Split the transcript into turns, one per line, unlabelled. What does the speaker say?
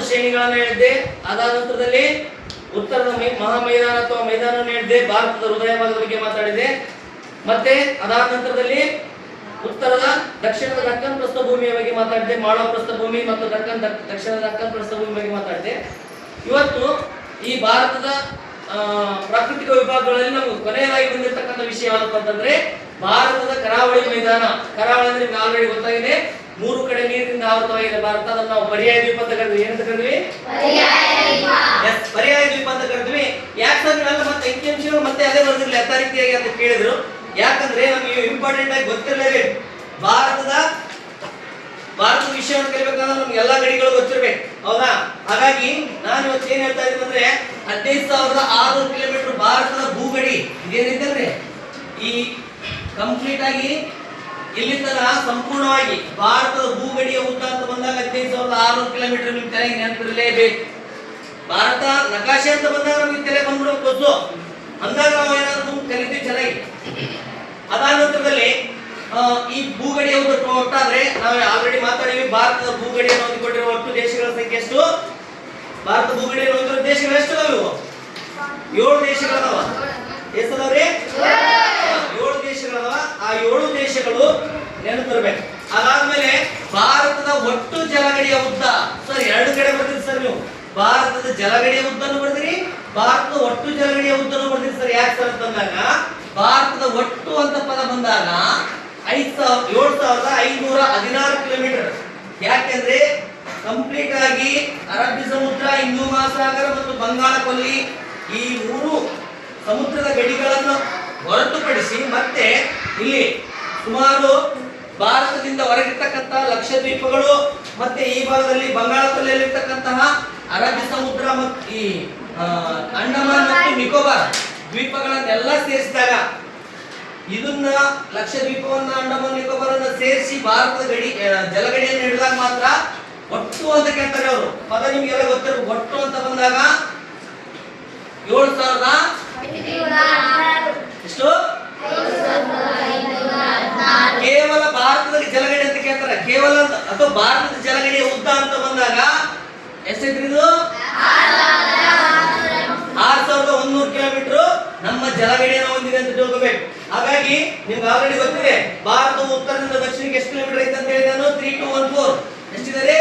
ಶ್ರೇಣಿಗಳನ್ನು ಹೇಳಿದ್ದೆ. ಅದಾದ ನಂತರದಲ್ಲಿ ಉತ್ತರದ ಮಹಾಮೈದಾನ ಅಥವಾ ಮೈದಾನವನ್ನು ಹೇಳಿದ್ದೆ. ಭಾರತದ ಹೃದಯ ಭಾಗದ ಬಗ್ಗೆ ಮಾತಾಡಿದೆ. ಮತ್ತೆ ಅದಾದ ನಂತರದಲ್ಲಿ ಉತ್ತರದ ದಕ್ಷಿಣದ ದಕ್ಕನ್ ಪ್ರಸ್ಥಭೂಮಿಯ ಬಗ್ಗೆ ಮಾತಾಡಿದೆ. ಮಾಳವ ಪ್ರಸ್ಥಭೂಮಿ ಮತ್ತು ದಕ್ಷಿಣದ ದಕ್ಕನ್ ಪ್ರಸ್ಥಭೂಮಿ ಬಗ್ಗೆ ಮಾತಾಡಿದೆ. ಇವತ್ತು ಈ ಭಾರತದ ಪ್ರಾಕೃತಿಕ ವಿಭಾಗಗಳಲ್ಲಿ ನಮಗೆ ಕೊನೆಯದಾಗಿ ಬಂದಿರತಕ್ಕಂಥ ವಿಷಯ ಯಾವಪ್ಪ ಅಂತಂದ್ರೆ ಭಾರತದ ಕರಾವಳಿ ಮೈದಾನ. ಕರಾವಳಿ ಅಂದ್ರೆ ನಿಮ್ಗೆ ಆಲ್ರೆಡಿ ಗೊತ್ತಾಗಿದೆ, 3 ಕಡೆ ನೀರಿನಿಂದ ಆವೃತವಾಗಿದೆ ಭಾರತ. ಅದನ್ನು ನಾವು ಪರ್ಯಾಯ ದ್ವೀಪ ಅಂತ ಕರಿತೀವಿ. ಏನಂತ ಕರಿತೀವಿ? ಪರ್ಯಾಯ ದ್ವೀಪ ಅಂತ ಕರಿತೀವಿ. ಯಾಕಂದ್ರೆ ಮತ್ತೆ ಅಂಕಿಅಂಶಗಳು ಮತ್ತೆ ಅದೇ ಬರ್ದಿರ್ಲಿ ಯಥಾ ರೀತಿಯಾಗಿ ಅಂತ ಕೇಳಿದ್ರು. ಯಾಕಂದ್ರೆ ನಮಗೆ ಇಂಪಾರ್ಟೆಂಟ್ ಆಗಿ ಗೊತ್ತಿರಲೇಬೇಕು. ಭಾರತದ ವಿಷಯವನ್ನು ಕಲಿಬೇಕಂದ್ರೆ ನಮ್ಗೆ ಎಲ್ಲಾ ಗಡಿಗಳು ಗೊತ್ತಿರ್ಬೇಕು, ಹೌದಾ? ಹಾಗಾಗಿ ನಾನು ಇವತ್ತು ಏನ್ ಹೇಳ್ತಾ ಇದ್ದೀನಿ ಅಂದ್ರೆ 15,600 ಕಿಲೋಮೀಟರ್ ಭಾರತದ ಭೂಗಡಿ ಇದೇನಿದೆ ಈ ಕಂಪ್ಲೀಟ್ ಆಗಿ ಇಲ್ಲಿ ತರ ಸಂಪೂರ್ಣವಾಗಿ ಭಾರತದ ಭೂಗಡಿಯ ಉದ್ದ ಅಂತ ಬಂದಾಗ 15,600 ಕಿಲೋಮೀಟರ್ ನಿಮ್ ತಲೆಗೆ ನೆನಪಿರಲೇಬೇಕು. ಭಾರತ ನಕಾಶೆ ಅಂತ ಬಂದಾಗ ನಮ್ಗೆ ತಲೆ ಬಂದ್ಬಿಡೋದು ಗೊತ್ತು. ಹಂಗಾಗಿ ನಾವು ಏನಾದ್ರು ಕಲಿತೀವಿ ಚೆನ್ನಾಗಿ. ಅದಾದ ನಂತರದಲ್ಲಿ ಈ ಭೂಗಡಿಯ ಉದ್ದ ಒಟ್ಟಾದ್ರೆ ನಾವು ಆಲ್ರೆಡಿ ಮಾತಾಡಿವಿ. ಭಾರತದ ಭೂಗಡಿಯನ್ನು ಹೊಂದಿಕೊಂಡಿರುವ ಒಟ್ಟು ದೇಶಗಳ ಸಂಖ್ಯೆ ಎಷ್ಟು? ಭಾರತ ಭೂಗಡಿಯನ್ನು ಹೊಂದಿರುವ ದೇಶಗಳು ಎಷ್ಟು ಅದಾವು? 7 ದೇಶಗಳದಾವ. ಎಷ್ಟದಾವ್ರಿ? 7 ದೇಶಗಳದಾವ. ಆ 7 ದೇಶಗಳು ನೆನಪಿರ್ಬೇಕು. ಅದಾದ್ಮೇಲೆ ಭಾರತದ ಒಟ್ಟು ಜಲಗಡಿಯ ಉದ್ದ, ಸರ್ 2 ಕಡೆ ಬರ್ತೀರಿ ಸರ್ ನೀವು. ಭಾರತದ ಜಲಗಡಿಯ ಉದ್ದನ್ನು ಬರ್ದಿರಿ, ಭಾರತದ ಒಟ್ಟು ಜಲಗಡಿಯ ಉದ್ದನ್ನು ಬರ್ದಿರಿ ಸರ್. ಯಾಕೆ ಸರ್ ಅಂತಂದಾಗ ಭಾರತದ ಒಟ್ಟು ಅಂತ ಪದ ಬಂದಾಗ 7,516 ಕಿಲೋಮೀಟರ್. ಯಾಕೆಂದ್ರೆ ಕಂಪ್ಲೀಟ್ ಆಗಿ ಅರಬ್ಬಿ ಸಮುದ್ರ, ಹಿಂದೂ ಮಹಾಸಾಗರ ಮತ್ತು ಬಂಗಾಳ ಕೊಲ್ಲಿ ಈ 3 ಸಮುದ್ರದ ಗಡಿಗಳನ್ನು ಹೊರತುಪಡಿಸಿ ಮತ್ತೆ ಇಲ್ಲಿ ಸುಮಾರು ಭಾರತದಿಂದ ಹೊರಗಿರ್ತಕ್ಕಂತಹ ಲಕ್ಷದ್ವೀಪಗಳು ಮತ್ತೆ ಈ ಭಾಗದಲ್ಲಿ ಬಂಗಾಳ ಕೊಲ್ಲಿಯಲ್ಲಿರ್ತಕ್ಕಂತಹ ಅರಬ್ಬಿ ಸಮುದ್ರ ಮತ್ತು ಈ ಅಂಡಮಾನ್ ಮತ್ತು ನಿಕೋಬಾರ್ ದ್ವೀಪಗಳನ್ನೆಲ್ಲ ಸೇರಿಸಿದಾಗ ಇದನ್ನ ಲಕ್ಷದ್ವೀಪವನ್ನ ಅಂಡಮಾನ್ ನಿಕೋಬಾರ್ ಅನ್ನ ಸೇರಿಸಿ ಭಾರತದ ಗಡಿ ಜಲಗಡಿಯನ್ನು ಹಿಡಿದಾಗ ಮಾತ್ರ ಒಟ್ಟು ಅಂತ ಕೇಳ್ತಾರೆ ಅವರು. ಪದ ನಿಮ್ಗೆಲ್ಲ ಗೊತ್ತಿರಬೇಕು. ಒಟ್ಟು ಅಂತ ಬಂದಾಗ 7,000 ಎಷ್ಟು? ಕೇವಲ ಭಾರತದಲ್ಲಿ ಜಲಗಡಿ ಅಂತ ಕೇಳ್ತಾರೆ. ಕೇವಲ ಅಥವಾ ಭಾರತದ ಜಲಗಡಿಯ ಉದ್ದ ಅಂತ ಬಂದಾಗ ಎಷ್ಟೈತ್ರಿ ಇದು? 6,100 ಕಿಲೋಮೀಟರ್ ನಮ್ಮ ಜಲಗಡಿಯನ್ನು ಹೊಂದಿದೆ ಅಂತ ತಿಳ್ಕೋಬೇಕು. ಹಾಗಾಗಿ ನಿಮ್ಗೆ ಆಲ್ರೆಡಿ ಗೊತ್ತಿದೆ ಭಾರತವು ಉತ್ತರದಿಂದ ದಕ್ಷಿಣಕ್ಕೆ ಎಷ್ಟು ಕಿಲೋಮೀಟರ್ ಐತೆ ಅಂತ ಹೇಳಿ ನಾನು 3214 ಎಷ್ಟಿದೆ?